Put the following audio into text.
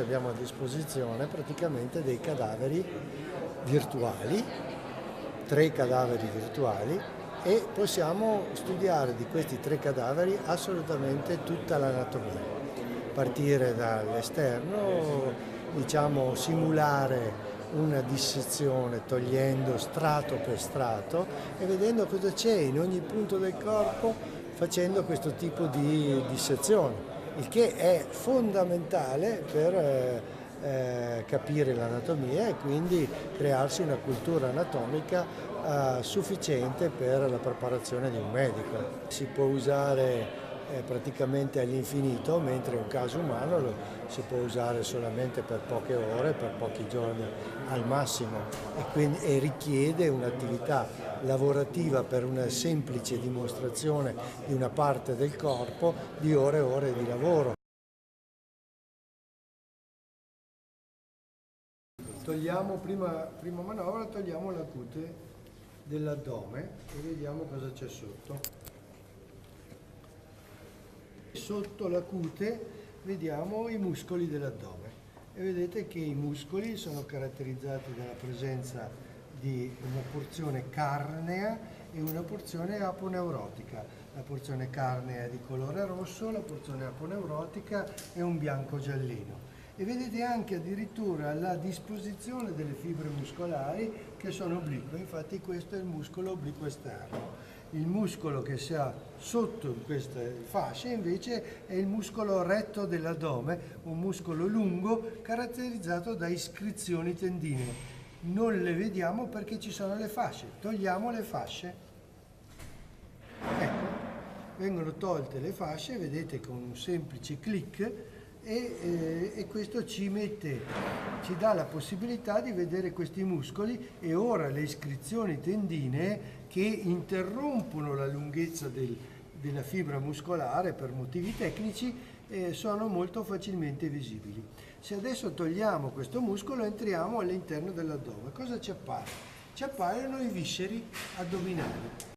abbiamo a disposizione praticamente dei cadaveri virtuali, 3 cadaveri virtuali, e possiamo studiare di questi 3 cadaveri assolutamente tutta l'anatomia, partire dall'esterno, diciamo simulare una dissezione togliendo strato per strato e vedendo cosa c'è in ogni punto del corpo facendo questo tipo di dissezione, il che è fondamentale per capire l'anatomia e quindi crearsi una cultura anatomica sufficiente per la preparazione di un medico. Si può usare praticamente all'infinito, mentre un caso umano lo si può usare solamente per poche ore, per pochi giorni al massimo, e richiede un'attività lavorativa per una semplice dimostrazione di una parte del corpo di ore e ore di lavoro. Togliamo prima manovra, togliamo la cute dell'addome e vediamo cosa c'è sotto. Sotto la cute vediamo i muscoli dell'addome e vedete che i muscoli sono caratterizzati dalla presenza di una porzione carnea e una porzione aponeurotica. La porzione carnea è di colore rosso, la porzione aponeurotica è un bianco giallino. E vedete anche addirittura la disposizione delle fibre muscolari che sono oblique, infatti questo è il muscolo obliquo esterno. Il muscolo che si ha sotto queste fasce invece è il muscolo retto dell'addome, un muscolo lungo caratterizzato da iscrizioni tendinee. Non le vediamo perché ci sono le fasce, togliamo le fasce. Ecco, vengono tolte le fasce, vedete con un semplice clic e questo ci dà la possibilità di vedere questi muscoli e ora le iscrizioni tendinee che interrompono la lunghezza della fibra muscolare per motivi tecnici sono molto facilmente visibili. Se adesso togliamo questo muscolo entriamo all'interno dell'addome, cosa ci appare? Ci appaiono i visceri addominali.